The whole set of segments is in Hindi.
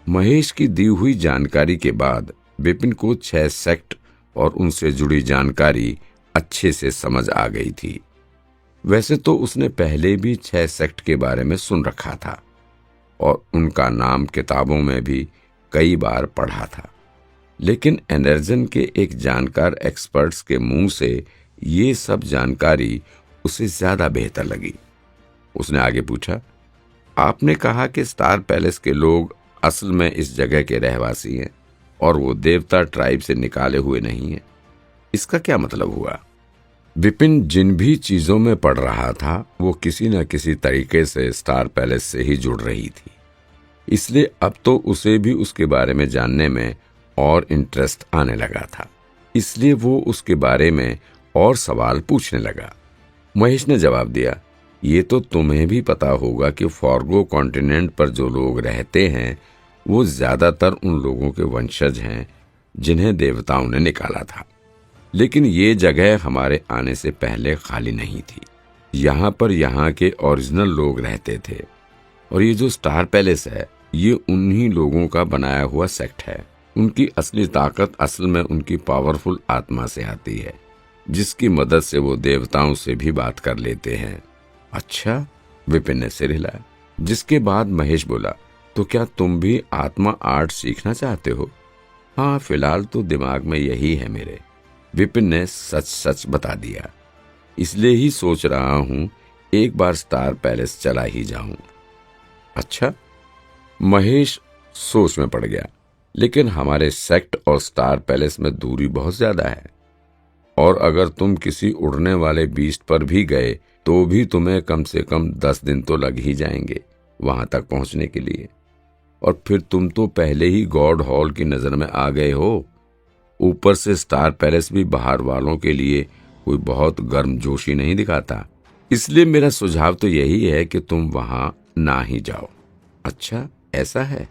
महेश की दी हुई जानकारी के बाद विपिन को 6 सेक्ट और उनसे जुड़ी जानकारी अच्छे से समझ आ गई थी। वैसे तो उसने पहले भी 6 सेक्ट के बारे में सुन रखा था और उनका नाम किताबों में भी कई बार पढ़ा था, लेकिन एनर्जन के एक जानकार एक्सपर्ट्स के मुंह से ये सब जानकारी उसे ज्यादा बेहतर लगी। उसने आगे पूछा, आपने कहा कि स्टार पैलेस के लोग असल में इस जगह के रहवासी हैं और वो देवता ट्राइब से निकाले हुए नहीं हैं। इसका क्या मतलब हुआ? विपिन जिन भी चीजों में पढ़ रहा था वो किसी न किसी तरीके से स्टार पैलेस से ही जुड़ रही थी, इसलिए अब तो उसे भी उसके बारे में जानने में और इंटरेस्ट आने लगा था। इसलिए वो उसके बारे में और सवाल पूछने लगा। महेश ने जवाब दिया, ये तो तुम्हें भी पता होगा कि फॉर्गो कॉन्टिनेंट पर जो लोग रहते हैं वो ज्यादातर उन लोगों के वंशज हैं जिन्हें देवताओं ने निकाला था, लेकिन ये जगह हमारे आने से पहले खाली नहीं थी। यहाँ पर यहाँ के ओरिजिनल लोग रहते थे और ये जो स्टार पैलेस है ये उन्हीं लोगों का बनाया हुआ सेक्ट है। उनकी असली ताकत असल में उनकी पावरफुल आत्मा से आती है, जिसकी मदद से वो देवताओं से भी बात कर लेते हैं। अच्छा, विपिन ने सिर हिलाया, जिसके बाद महेश बोला, तो क्या तुम भी आत्मा आर्ट सीखना चाहते हो? हाँ, फिलहाल तो दिमाग में यही है मेरे, विपिन ने सच सच बता दिया। इसलिए ही सोच रहा हूं एक बार स्टार पैलेस चला ही जाऊं। अच्छा, महेश सोच में पड़ गया, लेकिन हमारे सेक्ट और स्टार पैलेस में दूरी बहुत ज्यादा है और अगर तुम किसी उड़ने वाले बीस्ट पर भी गए तो भी तुम्हें कम से कम 10 दिन तो लग ही जाएंगे वहां तक पहुंचने के लिए। और फिर तुम तो पहले ही गॉड हॉल की नजर में आ गए हो। ऊपर से स्टार पैलेस भी बाहर वालों के लिए कोई बहुत गर्मजोशी नहीं दिखाता, इसलिए मेरा सुझाव तो यही है कि तुम वहां ना ही जाओ। अच्छा, ऐसा है?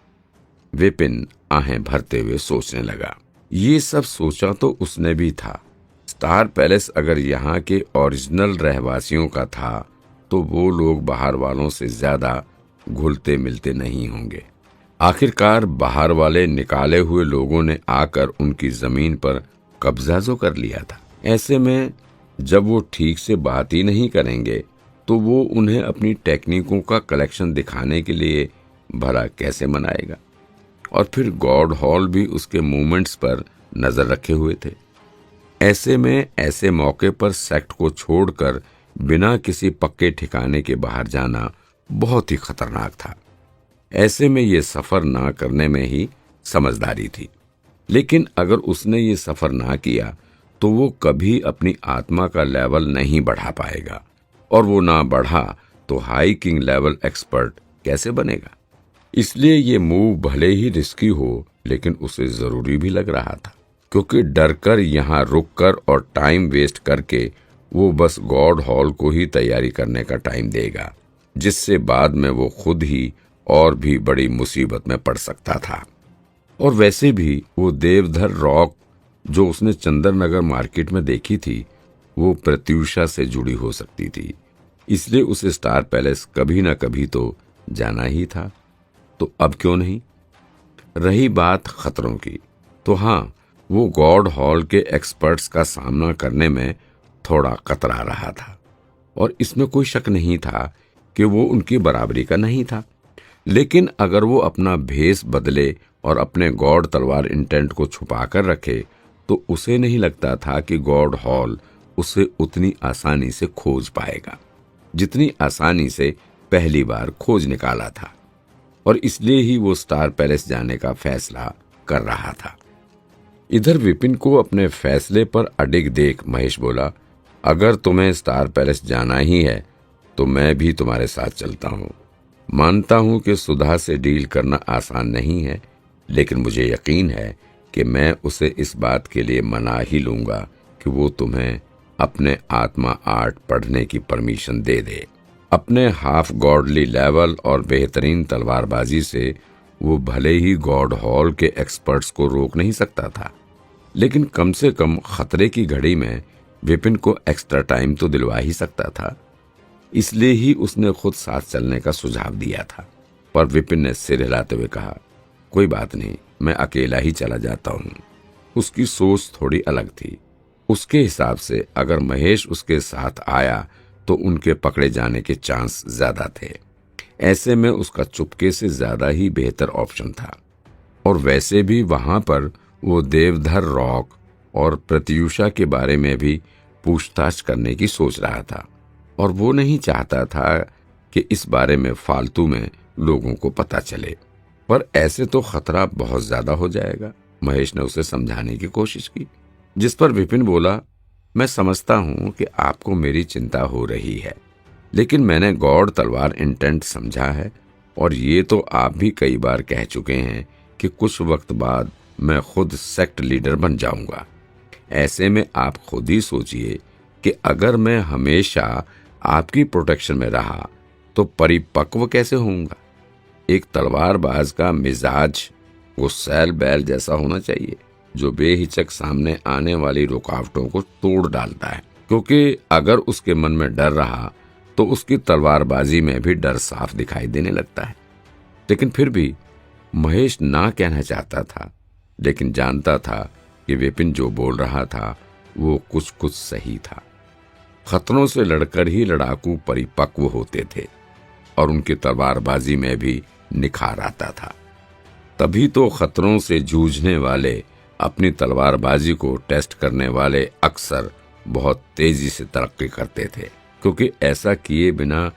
विपिन आहें भरते हुए सोचने लगा। ये सब सोचा तो उसने भी था। स्टार पैलेस अगर यहाँ के ओरिजिनल रहवासियों का था तो वो लोग बाहर वालों से ज्यादा घुलते मिलते नहीं होंगे। आखिरकार बाहर वाले निकाले हुए लोगों ने आकर उनकी जमीन पर कब्जा जो कर लिया था। ऐसे में जब वो ठीक से बात ही नहीं करेंगे तो वो उन्हें अपनी टेक्निकों का कलेक्शन दिखाने के लिए भला कैसे मनाएगा? और फिर गॉड हॉल भी उसके मूवमेंट्स पर नजर रखे हुए थे। ऐसे में ऐसे मौके पर सेक्ट को छोड़कर बिना किसी पक्के ठिकाने के बाहर जाना बहुत ही खतरनाक था। ऐसे में ये सफर ना करने में ही समझदारी थी, लेकिन अगर उसने ये सफर ना किया तो वो कभी अपनी आत्मा का लेवल नहीं बढ़ा पाएगा, और वो ना बढ़ा तो हाई किंग लेवल एक्सपर्ट कैसे बनेगा? इसलिए ये मूव भले ही रिस्की हो लेकिन उसे जरूरी भी लग रहा था, क्योंकि डरकर यहाँ रुककर और टाइम वेस्ट करके वो बस गॉड हॉल को ही तैयारी करने का टाइम देगा, जिससे बाद में वो खुद ही और भी बड़ी मुसीबत में पड़ सकता था। और वैसे भी वो देवधर रॉक जो उसने चंद्रनगर मार्केट में देखी थी वो प्रत्यूषा से जुड़ी हो सकती थी, इसलिए उसे स्टार पैलेस कभी न कभी तो जाना ही था। तो अब क्यों नहीं? रही बात खतरों की, तो हाँ, वो गॉड हॉल के एक्सपर्ट्स का सामना करने में थोड़ा कतरा रहा था और इसमें कोई शक नहीं था कि वो उनकी बराबरी का नहीं था। लेकिन अगर वो अपना भेष बदले और अपने गॉड तलवार इंटेंट को छुपा कर रखे तो उसे नहीं लगता था कि गॉड हॉल उसे उतनी आसानी से खोज पाएगा जितनी आसानी से पहली बार खोज निकाला था, और इसलिए ही वो स्टार पैलेस जाने का फैसला कर रहा था। इधर विपिन को अपने फैसले पर अडिग देख महेश बोला, अगर तुम्हें स्टार पैलेस जाना ही है तो मैं भी तुम्हारे साथ चलता हूँ। मानता हूँ कि सुधा से डील करना आसान नहीं है, लेकिन मुझे यकीन है कि मैं उसे इस बात के लिए मना ही लूंगा कि वो तुम्हें अपने आत्मा आर्ट पढ़ने की परमिशन दे दे। अपने हाफ गॉडली लेवल और बेहतरीन तलवारबाजी से वो भले ही गॉड हॉल के एक्सपर्ट्स को रोक नहीं सकता था, लेकिन कम से कम खतरे की घड़ी में विपिन को एक्स्ट्रा टाइम तो दिलवा ही सकता था। इसलिए ही उसने खुद साथ चलने का सुझाव दिया था। पर विपिन ने सिर हिलाते हुए कहा, कोई बात नहीं, मैं अकेला ही चला जाता हूँ। उसकी सोच थोड़ी अलग थी। उसके हिसाब से अगर महेश उसके साथ आया तो उनके पकड़े जाने के चांस ज्यादा थे। ऐसे में उसका चुपके से ज्यादा ही बेहतर ऑप्शन था। और वैसे भी वहां पर वो देवधर रॉक और प्रत्यूषा के बारे में भी पूछताछ करने की सोच रहा था, और वो नहीं चाहता था कि इस बारे में फालतू में लोगों को पता चले। पर ऐसे तो खतरा बहुत ज्यादा हो जाएगा। महेश ने उसे समझाने की कोशिश की, जिस पर विपिन बोला, मैं समझता हूं कि आपको मेरी चिंता हो रही है, लेकिन मैंने गॉड तलवार इंटेंट समझा है, और ये तो आप भी कई बार कह चुके हैं कि कुछ वक्त बाद मैं खुद सेक्ट लीडर बन जाऊंगा। ऐसे में आप खुद ही सोचिए कि अगर मैं हमेशा आपकी प्रोटेक्शन में रहा तो परिपक्व कैसे होऊंगा। एक तलवारबाज का मिजाज वो सैल बैल जैसा होना चाहिए, जो बेहिचक सामने आने वाली रुकावटों को तोड़ डालता है, क्योंकि अगर उसके मन में डर रहा तो उसकी तलवारबाजी में भी डर साफ दिखाई देने लगता है। लेकिन फिर भी महेश ना कहना चाहता था, लेकिन जानता था कि विपिन जो बोल रहा था वो कुछ कुछ सही था। खतरों से लड़कर ही लड़ाकू परिपक्व होते थे और उनकी तलवारबाजी में भी निखार आता था। तभी तो खतरों से जूझने वाले, अपनी तलवारबाजी को टेस्ट करने वाले अक्सर बहुत तेजी से तरक्की करते थे, क्योंकि ऐसा किए बिना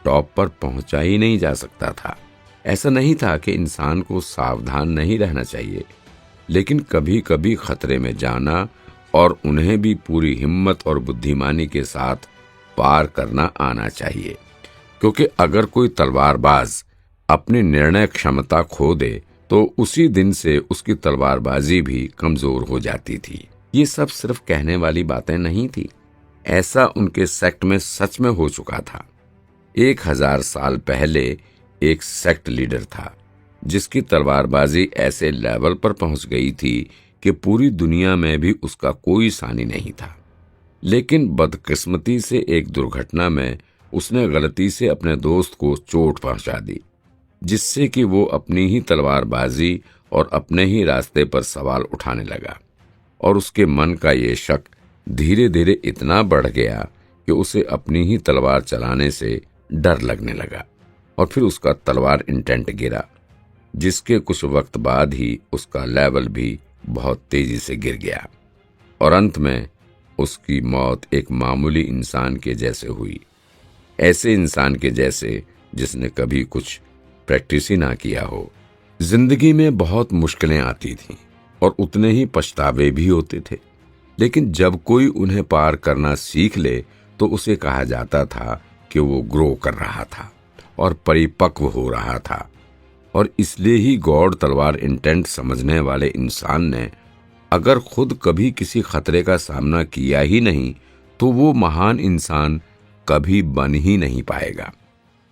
टॉप पर पहुंचा ही नहीं जा सकता था। ऐसा नहीं था कि इंसान को सावधान नहीं रहना चाहिए, लेकिन कभी कभी खतरे में जाना और उन्हें भी पूरी हिम्मत और बुद्धिमानी के साथ पार करना आना चाहिए। क्योंकि अगर कोई तलवारबाज अपनी निर्णय क्षमता खो दे तो उसी दिन से उसकी तलवारबाजी भी कमजोर हो जाती थी। ये सब सिर्फ कहने वाली बातें नहीं थी, ऐसा उनके सेक्ट में सच में हो चुका था। 1000 साल पहले एक सेक्ट लीडर था जिसकी तलवारबाजी ऐसे लेवल पर पहुंच गई थी कि पूरी दुनिया में भी उसका कोई सानी नहीं था। लेकिन बदकिस्मती से एक दुर्घटना में उसने गलती से अपने दोस्त को चोट पहुंचा दी, जिससे कि वो अपनी ही तलवारबाजी और अपने ही रास्ते पर सवाल उठाने लगा। और उसके मन का ये शक धीरे धीरे इतना बढ़ गया कि उसे अपनी ही तलवार चलाने से डर लगने लगा, और फिर उसका तलवार इंटेंट गिरा, जिसके कुछ वक्त बाद ही उसका लेवल भी बहुत तेजी से गिर गया, और अंत में उसकी मौत एक मामूली इंसान के जैसे हुई। ऐसे इंसान के जैसे जिसने कभी कुछ प्रैक्टिस ही ना किया हो। जिंदगी में बहुत मुश्किलें आती थीं और उतने ही पछतावे भी होते थे, लेकिन जब कोई उन्हें पार करना सीख ले तो उसे कहा जाता था कि वो ग्रो कर रहा था और परिपक्व हो रहा था। और इसलिए ही गॉड तलवार इंटेंट समझने वाले इंसान ने अगर खुद कभी किसी खतरे का सामना किया ही नहीं तो वो महान इंसान कभी बन ही नहीं पाएगा,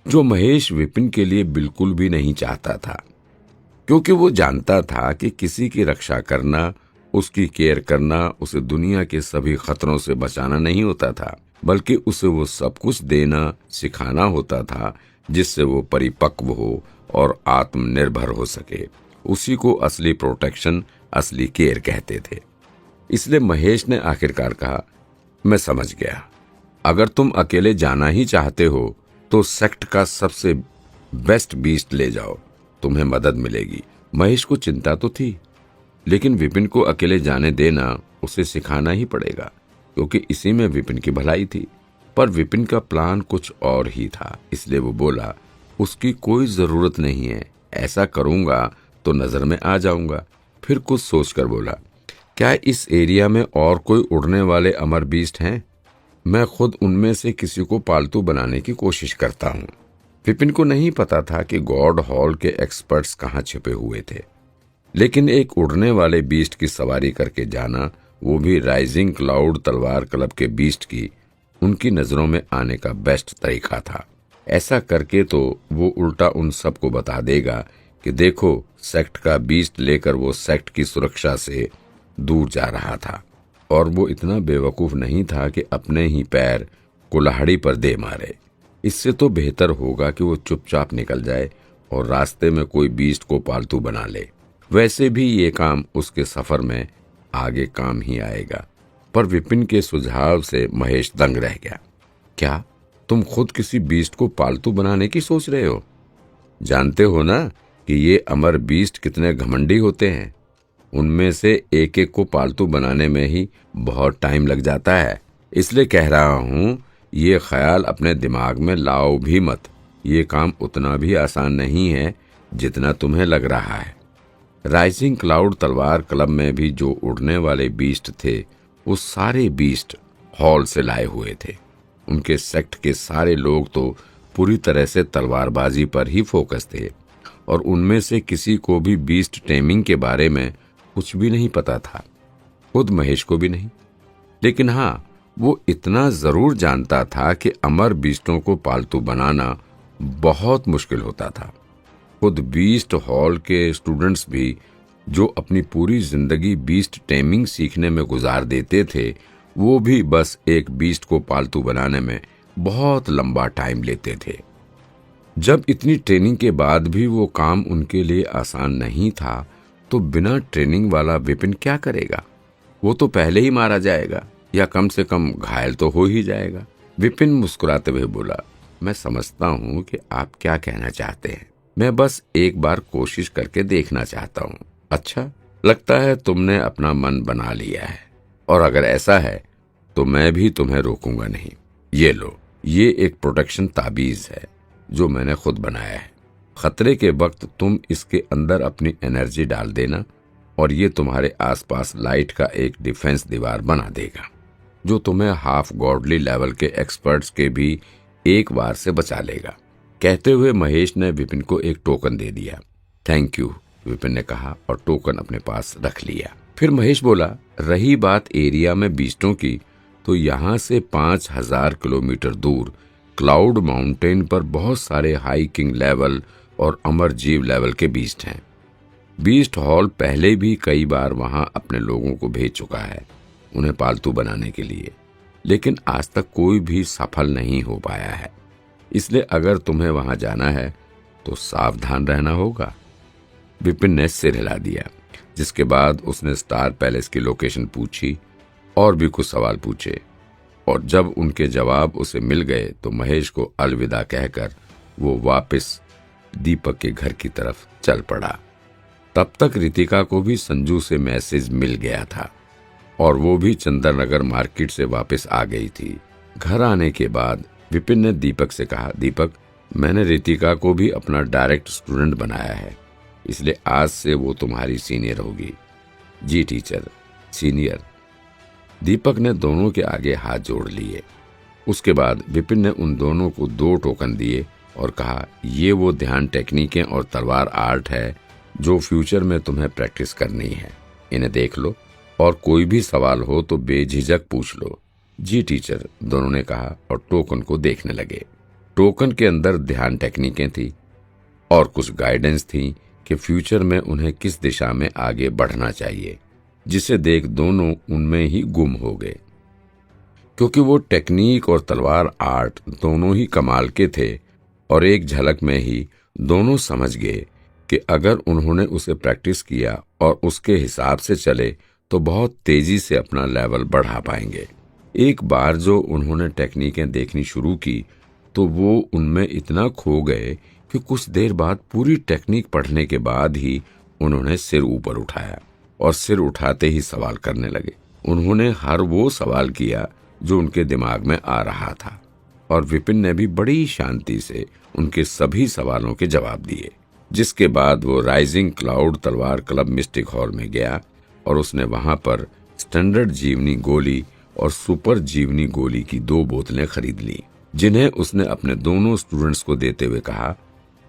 जो महेश विपिन के लिए बिल्कुल भी नहीं चाहता था। क्योंकि वो जानता था कि किसी की रक्षा करना, उसकी केयर करना उसे दुनिया के सभी खतरों से बचाना नहीं होता था, बल्कि उसे वो सब कुछ देना, सिखाना होता था जिससे वो परिपक्व हो और आत्मनिर्भर हो सके। उसी को असली प्रोटेक्शन, असली केयर कहते थे। इसलिए महेश ने आखिरकार कहा, मैं समझ गया, अगर तुम अकेले जाना ही चाहते हो तो सेक्ट का सबसे बेस्ट बीस्ट ले जाओ, तुम्हें मदद मिलेगी। महेश को चिंता तो थी, लेकिन विपिन को अकेले जाने देना उसे सिखाना ही पड़ेगा, क्योंकि इसी में विपिन की भलाई थी। पर विपिन का प्लान कुछ और ही था, इसलिए वो बोला, उसकी कोई जरूरत नहीं है, ऐसा करूंगा तो नजर में आ जाऊंगा। फिर कुछ सोचकर बोला, क्या इस एरिया में और कोई उड़ने वाले अमर बीस्ट हैं? मैं खुद उनमें से किसी को पालतू बनाने की कोशिश करता हूँ। विपिन को नहीं पता था कि गॉड हॉल के एक्सपर्ट्स कहाँ छिपे हुए थे, लेकिन एक उड़ने वाले बीस्ट की सवारी करके जाना, वो भी राइजिंग क्लाउड तलवार क्लब के बीस्ट की, उनकी नजरों में आने का बेस्ट तरीका था। ऐसा करके तो वो उल्टा उन सबको बता देगा कि देखो, सेक्ट का बीस्ट लेकर वो सेक्ट की सुरक्षा से दूर जा रहा था, और वो इतना बेवकूफ नहीं था कि अपने ही पैर कुल्हाड़ी पर दे मारे। इससे तो बेहतर होगा कि वो चुपचाप निकल जाए और रास्ते में कोई बीस्ट को पालतू बना ले। वैसे भी ये काम उसके सफर में आगे काम ही आएगा। पर विपिन के सुझाव से महेश दंग रह गया। क्या तुम खुद किसी बीस्ट को पालतू बनाने की सोच रहे हो? जानते हो ना कि ये अमर बीस्ट कितने घमंडी होते हैं। उनमें से एक एक को पालतू बनाने में ही बहुत टाइम लग जाता है। इसलिए कह रहा हूं, ये ख्याल अपने दिमाग में लाओ भी मत। ये काम उतना भी आसान नहीं है जितना तुम्हें लग रहा है। राइजिंग क्लाउड तलवार क्लब में भी जो उड़ने वाले बीस्ट थे, वो सारे बीस्ट हॉल से लाए हुए थे। उनके सेक्ट के सारे लोग तो पूरी तरह से तलवारबाजी पर ही फोकस थे और उनमें से किसी को भी बीस्ट टेमिंग के बारे में कुछ भी नहीं पता था, खुद महेश को भी नहीं। लेकिन हाँ, वो इतना जरूर जानता था कि अमर बीस्टों को पालतू बनाना बहुत मुश्किल होता था। खुद बीस्ट हॉल के स्टूडेंट्स भी जो अपनी पूरी जिंदगी बीस्ट टेमिंग सीखने में गुजार देते थे, वो भी बस एक बीस्ट को पालतू बनाने में बहुत लंबा टाइम लेते थे। जब इतनी ट्रेनिंग के बाद भी वो काम उनके लिए आसान नहीं था, तो बिना ट्रेनिंग वाला विपिन क्या करेगा? वो तो पहले ही मारा जाएगा या कम से कम घायल तो हो ही जाएगा। विपिन मुस्कुराते हुए बोला, मैं समझता हूँ कि आप क्या कहना चाहते हैं। मैं बस एक बार कोशिश करके देखना चाहता हूँ। अच्छा, लगता है तुमने अपना मन बना लिया है, और अगर ऐसा है तो मैं भी तुम्हें रोकूंगा नहीं। ये लो, ये एक प्रोटेक्शन ताबीज है जो मैंने खुद बनाया है। खतरे के वक्त तुम इसके अंदर अपनी एनर्जी डाल देना और ये तुम्हारे आसपास लाइट का एक डिफेंस दीवार बना देगा, जो तुम्हें हाफ गॉडली लेवल के एक्सपर्ट्स के भी एक बार से बचा लेगा। कहते हुए महेश ने विपिन को एक टोकन दे दिया। थैंक यू, विपिन ने कहा और टोकन अपने पास रख लिया। फिर महेश बोला, रही बात एरिया में बीस्टों की, तो यहाँ से 5000 किलोमीटर दूर क्लाउड माउंटेन पर बहुत सारे हाइकिंग लेवल और अमर जीव लेवल के बीस्ट हैं। बीस्ट हॉल पहले भी कई बार वहां अपने लोगों को भेज चुका है उन्हें पालतू बनाने के लिए, लेकिन आज तक कोई भी सफल नहीं हो पाया है। इसलिए अगर तुम्हें वहां जाना है तो सावधान रहना होगा। विपिन ने सिर हिला दिया, जिसके बाद उसने स्टार पैलेस की लोकेशन पूछी और भी कुछ सवाल पूछे, और जब उनके जवाब उसे मिल गए तो महेश को अलविदा कहकर वो वापस दीपक के घर की तरफ चल पड़ा। तब तक रितिका को भी संजू से मैसेज मिल गया था और वो भी चंद्रनगर मार्केट से वापस आ गई थी। घर आने के बाद विपिन ने दीपक से कहा, दीपक, मैंने रितिका को भी अपना डायरेक्ट स्टूडेंट बनाया है, इसलिए आज से वो तुम्हारी सीनियर होगी। जी टीचर, सीनियर। दीपक ने दोनों के आगे हाथ जोड़ लिए। उसके बाद विपिन ने उन दोनों को 2 टोकन दिए और कहा, ये वो ध्यान टेक्निकें और तलवार आर्ट है जो फ्यूचर में तुम्हें प्रैक्टिस करनी है। इन्हें देख लो और कोई भी सवाल हो तो बेझिझक पूछ लो। जी टीचर, दोनों ने कहा और टोकन को देखने लगे। टोकन के अंदर ध्यान टेक्निकें थी और कुछ गाइडेंस थी कि फ्यूचर में उन्हें किस दिशा में आगे बढ़ना चाहिए, जिसे देख दोनों उनमें ही गुम हो गए, क्योंकि वो टेक्निक और तलवार आर्ट दोनों ही कमाल के थे और एक झलक में ही दोनों समझ गए कि अगर उन्होंने उसे प्रैक्टिस किया और उसके हिसाब से चले तो बहुत तेजी से अपना लेवल बढ़ा पाएंगे। एक बार जो उन्होंने टेक्निकें देखनी शुरू की तो वो उनमें इतना खो गए कि कुछ देर बाद पूरी टेक्निक पढ़ने के बाद ही उन्होंने सिर ऊपर उठाया और सिर उठाते ही सवाल करने लगे। उन्होंने हर वो सवाल किया जो उनके दिमाग में आ रहा था और विपिन ने भी बड़ी शांति से उनके सभी सवालों के जवाब दिए, जिसके बाद वो राइजिंग क्लाउड तलवार क्लब मिस्टिक हॉल में गया और उसने वहां पर स्टैंडर्ड जीवनी गोली और सुपर जीवनी गोली की 2 बोतलें खरीद ली, जिन्हें उसने अपने दोनों स्टूडेंट्स को देते हुए कहा,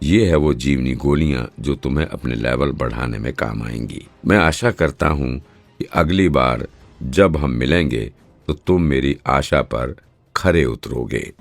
ये है वो जीवनी गोलियां जो तुम्हें अपने लेवल बढ़ाने में काम आएंगी। मैं आशा करता हूं कि अगली बार जब हम मिलेंगे तो तुम मेरी आशा पर खरे उतरोगे।